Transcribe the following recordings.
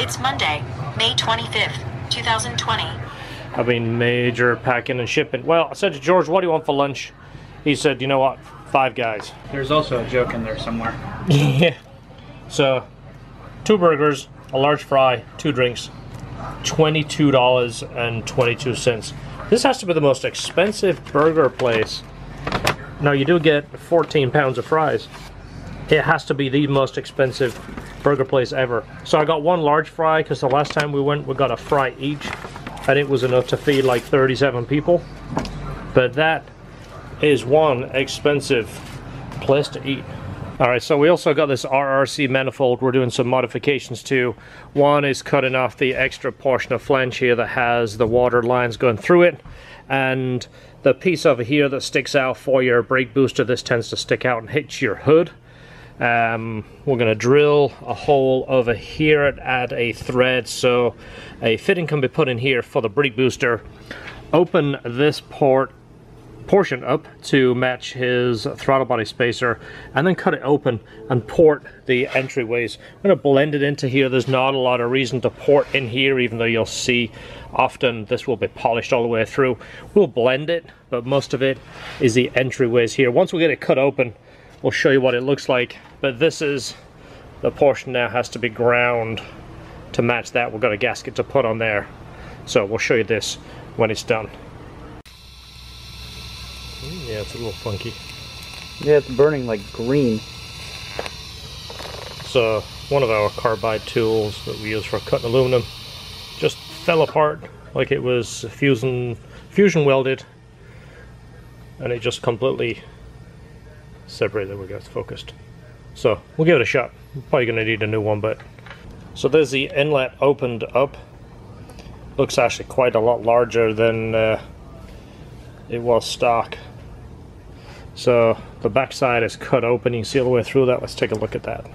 It's Monday, May 25th, 2020. I mean, major packing and shipping. Well, I said to George, what do you want for lunch? He said, you know what, 5 guys. There's also a joke in there somewhere. Yeah. So, 2 burgers, a large fry, 2 drinks, $22.22. This has to be the most expensive burger place. Now, you do get 14 pounds of fries. It has to be the most expensive burger place ever. So I got 1 large fry because the last time we went, we got a fry each, and it was enough to feed like 37 people. But that is one expensive place to eat. Alright, so we also got this Rrc Manifold we're doing some modifications to. One is cutting off the extra portion of flange here that has the water lines going through it, and the piece over here that sticks out for your brake booster, this tends to stick out and hit your hood. We're going to drill a hole over here and add a thread so a fitting can be put in here for the brake booster. Open this portion up to match his throttle body spacer, and then cut it open and port the entryways. I'm going to blend it into here. There's not a lot of reason to port in here, even though you'll see often this will be polished all the way through. We'll blend it, but most of it is the entryways here. Once we get it cut open, we'll show you what it looks like. But this is the portion now has to be ground to match that. We've got a gasket to put on there, so we'll show you this when it's done. Yeah, it's a little funky. Yeah, it's burning like green. So one of our carbide tools that we use for cutting aluminum just fell apart like it was fusion welded, and it just completely separated. There we go, it's focused. So we'll give it a shot. Probably gonna need a new one, but so there's the inlet opened up. Looks actually quite a lot larger than it was stock. So the back side is cut open. You can see all the way through that. Let's take a look at that.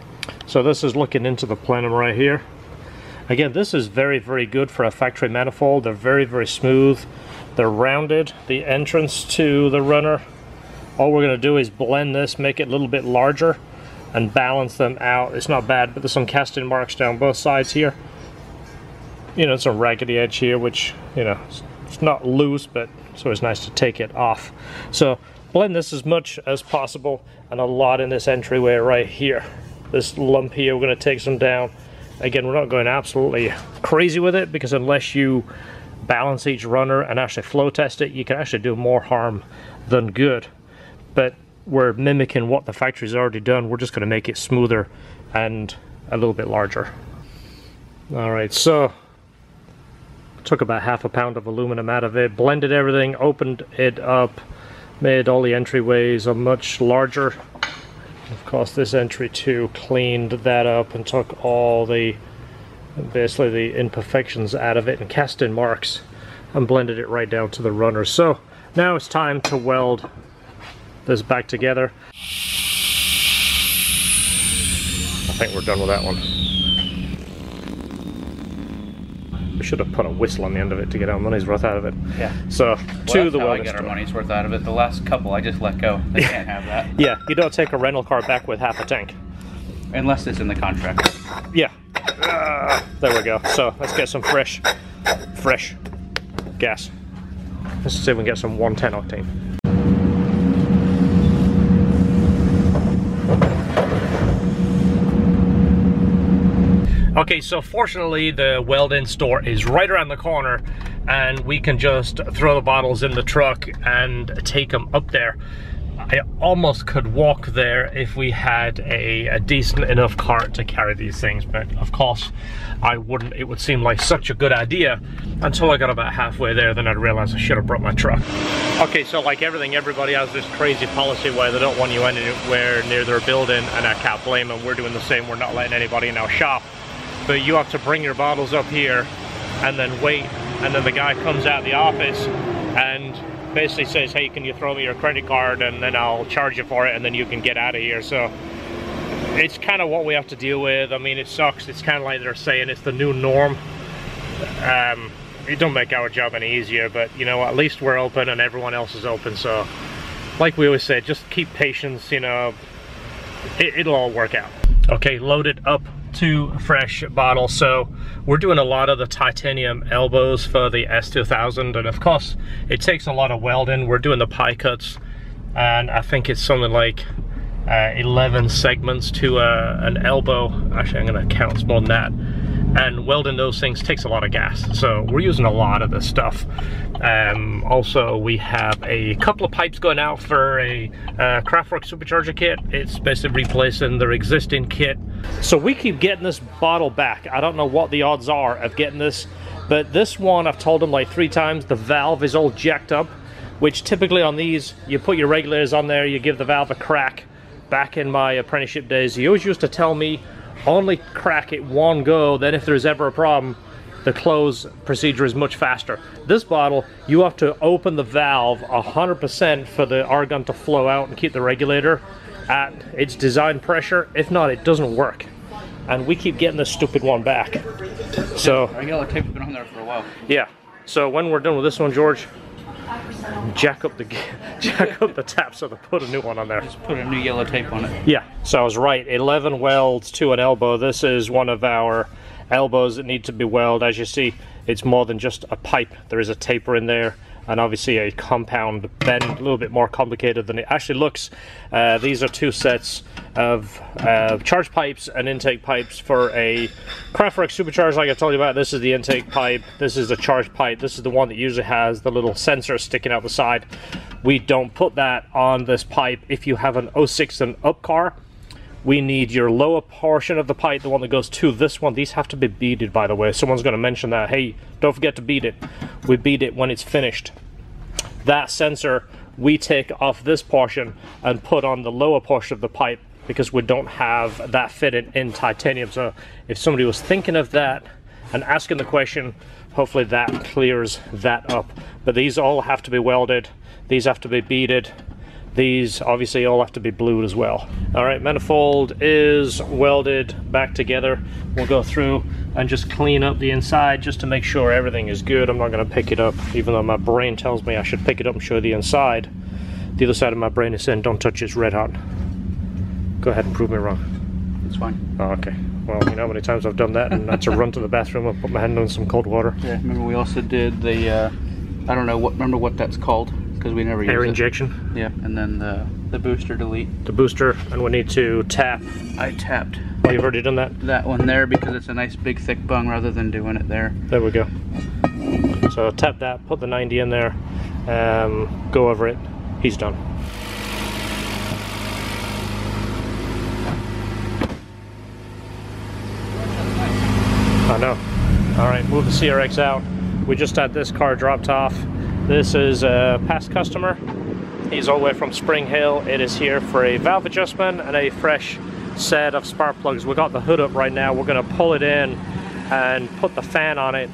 So this is looking into the plenum right here. Again, this is very, very good for a factory manifold. They're very, very smooth. They're rounded. The entrance to the runner, all we're going to do is blend this, make it a little bit larger, and balance them out. It's not bad, but there's some casting marks down both sides here. You know, some raggedy edge here, which, you know, it's not loose, but it's always nice to take it off. So blend this as much as possible, and a lot in this entryway right here. This lump here, we're going to take some down. Again, we're not going absolutely crazy with it, because unless you balance each runner and actually flow test it, you can actually do more harm than good. But we're mimicking what the factory's already done. We're just going to make it smoother and a little bit larger. Alright, so took about ½ pound of aluminum out of it, blended everything, opened it up, made all the entryways a much larger. Of course, this entry too, cleaned that up and took all the, basically the imperfections out of it and cast in marks, and blended it right down to the runner. So now it's time to weld this back together. I think we're done with that one. We should have put a whistle on the end of it to get our money's worth out of it. Yeah. So to the welding store. I get our money's worth out of it. The last couple I just let go. They can't have that. Yeah, you don't take a rental car back with half a tank. Unless it's in the contract. Yeah. There we go. So let's get some fresh gas. Let's see if we can get some 110 octane. Okay, so fortunately the weld-in store is right around the corner, and we can just throw the bottles in the truck and take them up there. I almost could walk there if we had a decent enough cart to carry these things, but of course I wouldn't. It would seem like such a good idea until I got about halfway there, then I'd realize I should have brought my truck. Okay, so like everything, everybody has this crazy policy where they don't want you anywhere near their building, and I can't blame them. We're doing the same. We're not letting anybody in our shop. But you have to bring your bottles up here and then wait, and then the guy comes out of the office and basically says, hey, can you throw me your credit card, and then I'll charge you for it, and then you can get out of here. So it's kind of what we have to deal with. I mean, it sucks. It's kind of like they're saying it's the new norm. It don't make our job any easier, but you know, at least we're open and everyone else is open. So like we always say, just keep patience, you know, it'll all work out. Okay, loaded up to fresh bottle. So we're doing a lot of the titanium elbows for the S2000, and of course it takes a lot of welding. We're doing the pie cuts, and I think it's something like 11 segments to an elbow. Actually, I'm gonna count, it's more than that. And welding those things takes a lot of gas, so we're using a lot of this stuff. Also, we have a couple of pipes going out for a Rrc supercharger kit. It's basically replacing their existing kit. So we keep getting this bottle back. I don't know what the odds are of getting this, but this one, I've told them like 3 times, the valve is all jacked up, which typically on these, you put your regulators on there, you give the valve a crack. Back in my apprenticeship days, he always used to tell me, only crack it one go, then if there's ever a problem, the close procedure is much faster. This bottle, you have to open the valve 100% for the argon to flow out and keep the regulator at its design pressure. If not, it doesn't work. And we keep getting this stupid one back. So our yellow tape's been on there for a while. Yeah, so when we're done with this one, George, jack up the tap so to put a new one on there. Just put a new yellow tape on it. Yeah, so I was right. 11 welds to an elbow. This is one of our elbows that need to be welded. As you see, it's more than just a pipe. There is a taper in there, and obviously a compound bend, a little bit more complicated than it actually looks. These are 2 sets of charge pipes and intake pipes for a Rrc supercharger, like I told you about. This is the intake pipe, this is the charge pipe, this is the one that usually has the little sensor sticking out the side. We don't put that on this pipe. If you have an 06 and up car, we need your lower portion of the pipe, the one that goes to this one. These have to be beaded, by the way. Someone's going to mention that. Hey, don't forget to bead it. We bead it when it's finished. That sensor we take off this portion and put on the lower portion of the pipe, because we don't have that fitted in titanium. So if somebody was thinking of that and asking the question, hopefully that clears that up. But these all have to be welded. These have to be beaded. These obviously all have to be blued as well. All right, manifold is welded back together. We'll go through and just clean up the inside just to make sure everything is good. I'm not gonna pick it up, even though my brain tells me I should pick it up and show the inside. The other side of my brain is saying, don't touch it, it's red hot. Go ahead and prove me wrong. It's fine. Oh, okay. Well, you know how many times I've done that, and that's a run to the bathroom and put my hand in some cold water. Yeah, remember we also did the, I don't know, remember what that's called? Because we never used it. Air injection. Yeah, and then the booster delete. The booster, and we need to tap. I tapped. Oh, you've already done that? That one there, because it's a nice big thick bung rather than doing it there. There we go. So tap that, put the 90 in there, go over it. He's done. I know. All right, move the CRX out. We just had this car dropped off. This is a past customer. He's all the way from Spring Hill. It is here for a valve adjustment and a fresh set of spark plugs. We got the hood up right now. We're gonna pull it in and put the fan on it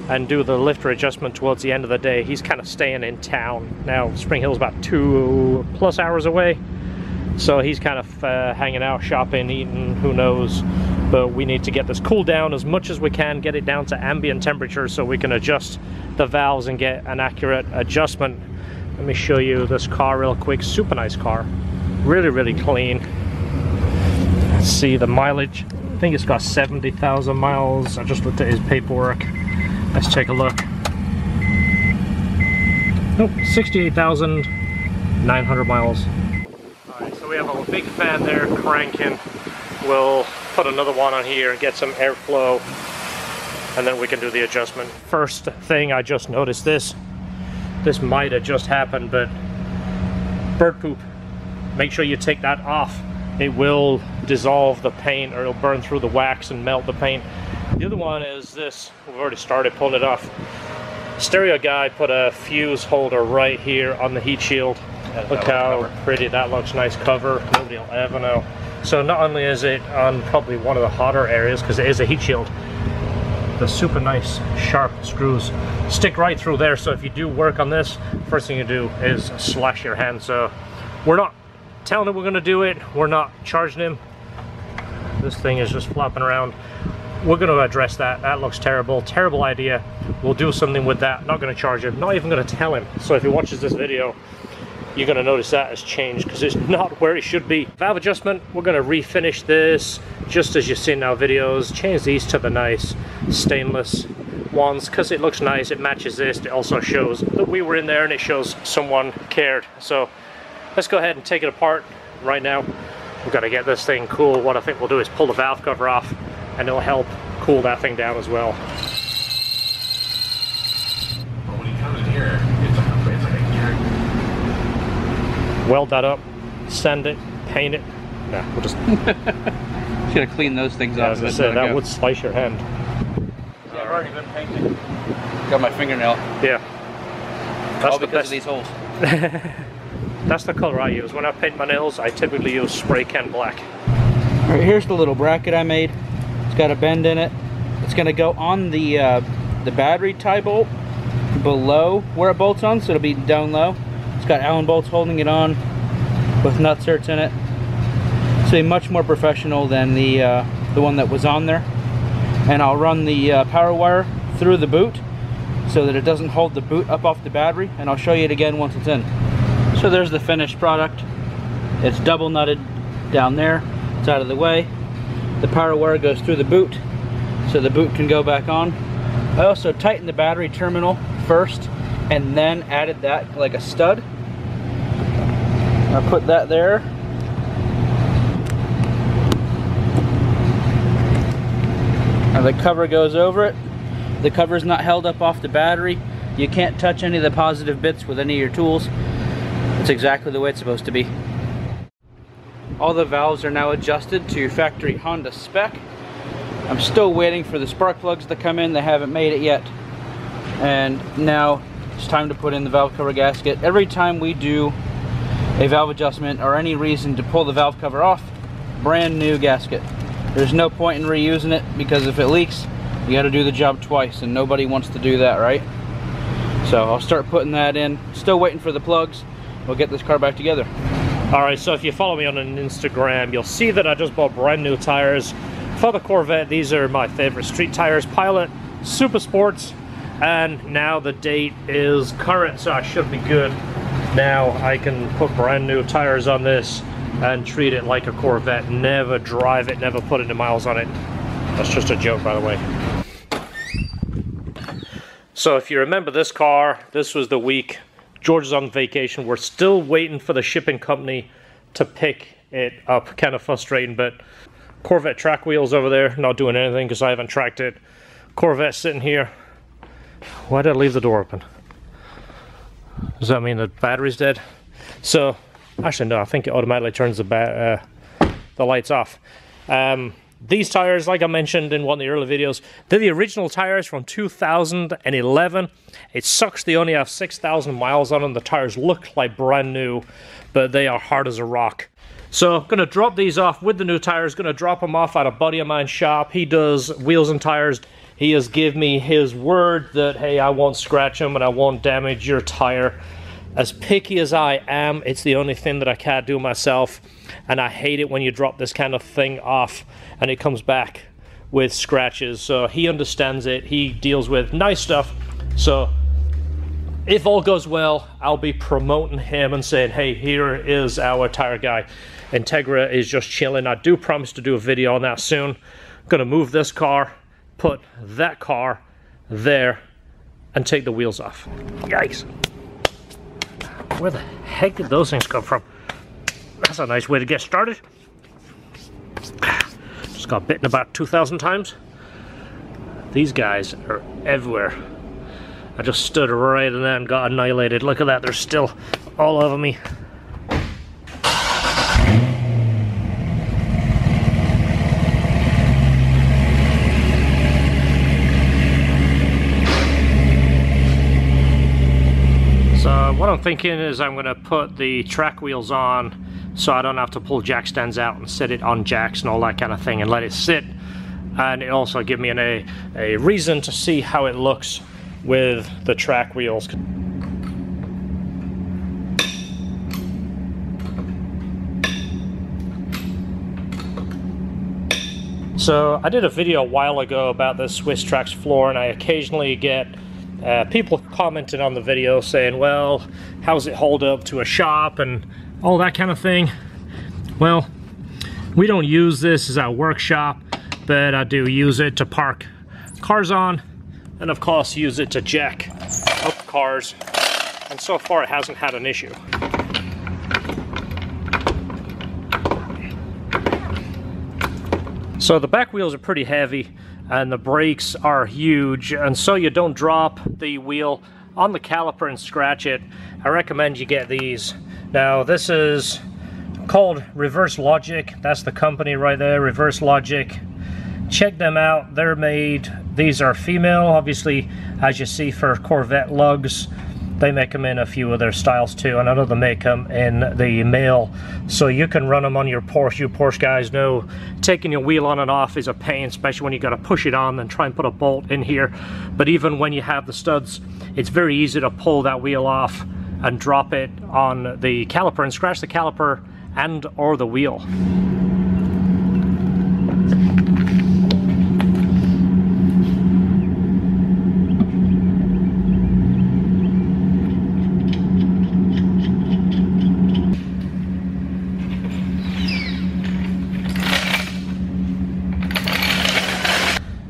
and do the lifter adjustment towards the end of the day. He's kind of staying in town. Now, Spring Hill's about 2+ hours away. So he's kind of hanging out, shopping, eating, who knows. But we need to get this cooled down as much as we can, get it down to ambient temperature so we can adjust the valves and get an accurate adjustment. Let me show you this car real quick. Super nice car. Really, really clean. Let's see the mileage. I think it's got 70,000 miles. I just looked at his paperwork. Let's take a look. Nope, 68,900 miles. Alright, so we have a big fan there cranking. We'll put another one on here and get some airflow, and then we can do the adjustment. First thing, I just noticed this. This might have just happened, but bird poop. Make sure you take that off. It will dissolve the paint, or it'll burn through the wax and melt the paint. The other one is this. We've already started pulling it off. Stereo guy put a fuse holder right here on the heat shield. Look how pretty that looks. Nice cover. Nobody will ever know. So not only is it on probably one of the hotter areas, because it is a heat shield, the super nice sharp screws stick right through there. So if you do work on this, first thing you do is slash your hand. So we're not telling him we're going to do it. We're not charging him. This thing is just flopping around. We're going to address that. That looks terrible. Terrible idea. We'll do something with that. Not going to charge him. Not even going to tell him. So if he watches this video, you're going to notice that has changed, because it's not where it should be. Valve adjustment, we're going to refinish this just as you see in our videos, change these to the nice stainless ones because it looks nice, it matches this, it also shows that we were in there and it shows someone cared. So let's go ahead and take it apart right now. We've got to get this thing cool. What I think we'll do is pull the valve cover off and it'll help cool that thing down as well. But when you come in here, it's like a gear. Weld that up, sand it, paint it. Nah, we'll just... Just gotta clean those things off. As I said, that would slice your hand. Yeah, I've already been painting. Got my fingernail. Yeah. That's all the because best. of these holes. That's the color I use. When I paint my nails, I typically use spray can black. Alright, here's the little bracket I made. It's got a bend in it. It's gonna go on the battery tie bolt below where it bolts on, so it'll be down low. It's got Allen bolts holding it on with nut certs in it. It's be much more professional than the one that was on there. And I'll run the power wire through the boot so that it doesn't hold the boot up off the battery, and I'll show you it again once it's in. So there's the finished product. It's double nutted down there. It's out of the way. The power wire goes through the boot so the boot can go back on. I also tightened the battery terminal first and then added that like a stud. I put that there. And the cover goes over it. The cover's not held up off the battery. You can't touch any of the positive bits with any of your tools. It's exactly the way it's supposed to be. All the valves are now adjusted to factory Honda spec. I'm still waiting for the spark plugs to come in. They haven't made it yet. And now it's time to put in the valve cover gasket. Every time we do a valve adjustment or any reason to pull the valve cover off, brand new gasket. There's no point in reusing it because if it leaks, you got to do the job twice, and nobody wants to do that, right? So I'll start putting that in. Still waiting for the plugs. We'll get this car back together. Alright, so if you follow me on an Instagram, you'll see that I just bought brand new tires for the Corvette. These are my favorite street tires, Pilot Super Sports, and now the date is current, so I should be good. Now I can put brand new tires on this and treat it like a Corvette. Never drive it, never put any miles on it. That's just a joke, by the way. So if you remember this car, this was the week George is on vacation. We're still waiting for the shipping company to pick it up. Kind of frustrating, but Corvette track wheels over there, not doing anything because I haven't tracked it. Corvette sitting here. Why did I leave the door open? Does that mean the battery's dead? So, actually no, I think it automatically turns the lights off. These tires, like I mentioned in one of the early videos, they're the original tires from 2011. It sucks they only have 6,000 miles on them. The tires look like brand new, but they are hard as a rock. So I'm going to drop these off with the new tires. Going to drop them off at a buddy of mine's shop. He does wheels and tires. He has given me his word that, hey, I won't scratch them and I won't damage your tire. As picky as I am, it's the only thing that I can't do myself. And I hate it when you drop this kind of thing off and it comes back with scratches. So he understands it. He deals with nice stuff. So if all goes well, I'll be promoting him and saying, hey, here is our tire guy. Integra is just chilling. I do promise to do a video on that soon. I'm gonna move this car, put that car there, and take the wheels off. Yikes. Where the heck did those things come from? That's a nice way to get started. Just got bitten about 2,000 times. These guys are everywhere. I just stood right in there and got annihilated. Look at that, they're still all over me. So what I'm thinking is I'm going to put the track wheels on so I don't have to pull jack stands out and set it on jacks and all that kind of thing and let it sit. And it also give me a reason to see how it looks with the track wheels. So I did a video a while ago about the Swiss Trax floor, and I occasionally get people commenting on the video saying, well, how's it hold up to a shop and all that kind of thing. Well, We don't use this as our workshop, but I do use it to park cars on, and of course use it to jack up cars, and so far it hasn't had an issue. So the back wheels are pretty heavy and the brakes are huge, and so you don't drop the wheel on the caliper and scratch it. I recommend you get these. Now this is called Rrc Logic. That's the company right there, Rrc Logic. Check them out. They're made, these are female, obviously, as you see for Corvette lugs. They make them in a few of their styles too, and I know they make them in the male, so you can run them on your Porsche. You Porsche guys know taking your wheel on and off is a pain, especially when you got to push it on and try and put a bolt in here. But even when you have the studs, it's very easy to pull that wheel off and drop it on the caliper and scratch the caliper and or the wheel.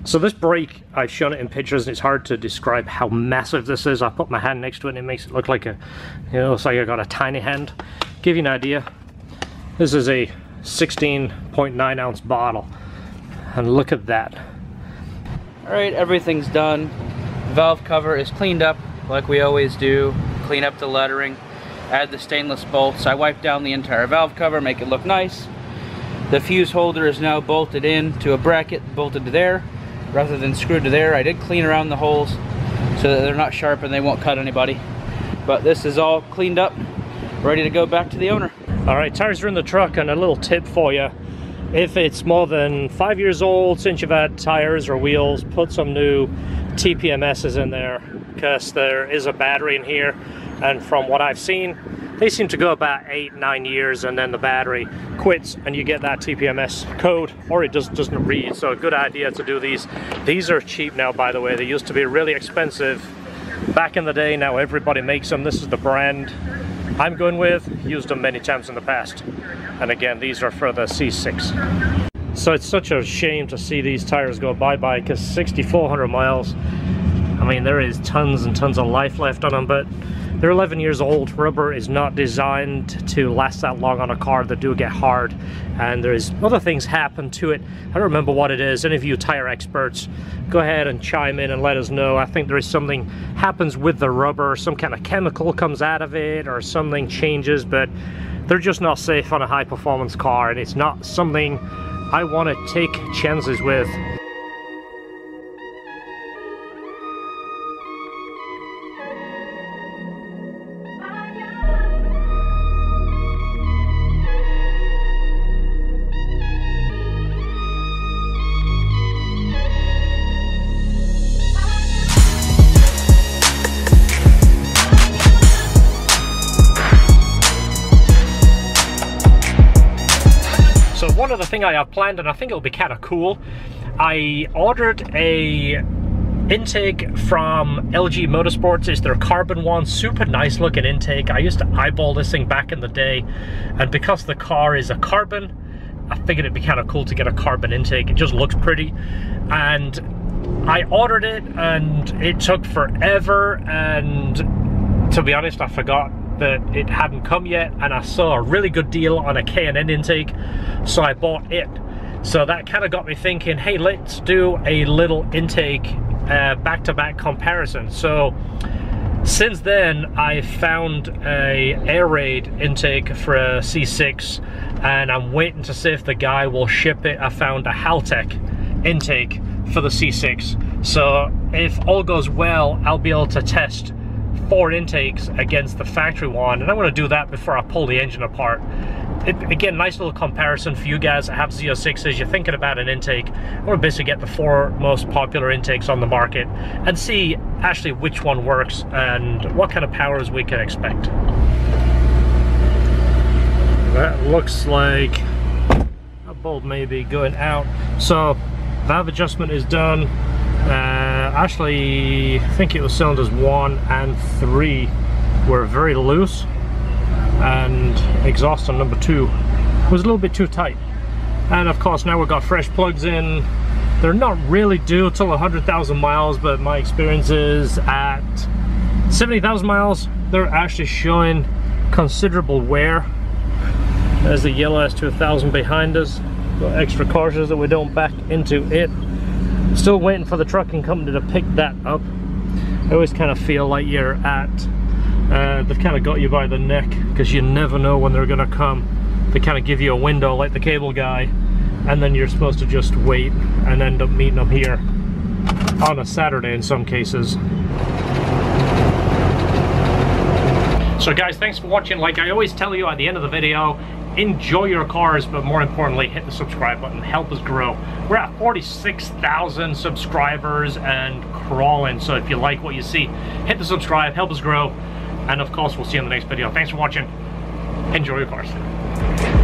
So this brake, I've shown it in pictures and it's hard to describe how massive this is. I put my hand next to it and it makes it look like a, you know, it's like I got a tiny hand. Give you an idea, this is a 16.9 ounce bottle, and look at that. Alright, everything's done. Valve cover is cleaned up like we always do. Clean up the lettering, add the stainless bolts. I wiped down the entire valve cover, make it look nice. The fuse holder is now bolted in to a bracket, bolted to there rather than screwed to there. I did clean around the holes so that they're not sharp and they won't cut anybody. But this is all cleaned up, ready to go back to the owner. Alright, tires are in the truck, and a little tip for you. If it's more than 5 years old since you've had tires or wheels, put some new TPMSs in there, because there is a battery in here, and from what I've seen, they seem to go about 8-9 years and then the battery quits and you get that TPMS code, or it just doesn't read. So a good idea to do these. These are cheap now, by the way. They used to be really expensive back in the day. Now everybody makes them. This is the brand I'm going with. Used them many times in the past. And again, these are for the C6. So it's such a shame to see these tires go bye-bye, because 6,400 miles, I mean, there is tons and tons of life left on them, but they're 11 years old. Rubber is not designed to last that long on a car. They do get hard, and there's other things happen to it. I don't remember what it is. Any of you tire experts, go ahead and chime in and let us know. I think there is something happens with the rubber, some kind of chemical comes out of it or something changes, but they're just not safe on a high performance car, and it's not something I want to take chances with. So one other thing I have planned, and I think it'll be kind of cool, I ordered a intake from LG Motorsports. It's their carbon one, super nice looking intake. I used to eyeball this thing back in the day, and because the car is a carbon, I figured it'd be kind of cool to get a carbon intake. It just looks pretty, and I ordered it and it took forever, and to be honest, I forgot that it hadn't come yet, and I saw a really good deal on a K&N intake, so I bought it. So that kind of got me thinking, hey, let's do a little intake back-to-back comparison. So since then, I found a air raid intake for a C6, and I'm waiting to see if the guy will ship it. I found a Haltech intake for the C6. So if all goes well, I'll be able to test 4 intakes against the factory one, and I'm going to do that before I pull the engine apart. Again, nice little comparison for you guys that have Z06s. You're thinking about an intake. I'm going to basically get the 4 most popular intakes on the market and see actually which one works and what kind of powers we can expect. That looks like a bolt may be going out. So valve adjustment is done. Actually, I think it was cylinders 1 and 3 were very loose, and exhaust on number 2 was a little bit too tight. And of course now we've got fresh plugs in. They're not really due till 100,000 miles, but my experience is at 70,000 miles they're actually showing considerable wear. There's the yellow S2000 behind us. Got extra cautious that we don't back into it. Still waiting for the trucking company to pick that up. I always kind of feel like you're at they've kind of got you by the neck, because you never know when they're gonna come. They kind of give you a window like the cable guy, and then you're supposed to just wait and end up meeting them here on a Saturday in some cases. So guys, thanks for watching. Like I always tell you at the end of the video, enjoy your cars, but more importantly, hit the subscribe button. Help us grow. We're at 46,000 subscribers and crawling. So if you like what you see, hit the subscribe, help us grow. And of course, we'll see you in the next video. Thanks for watching. Enjoy your cars.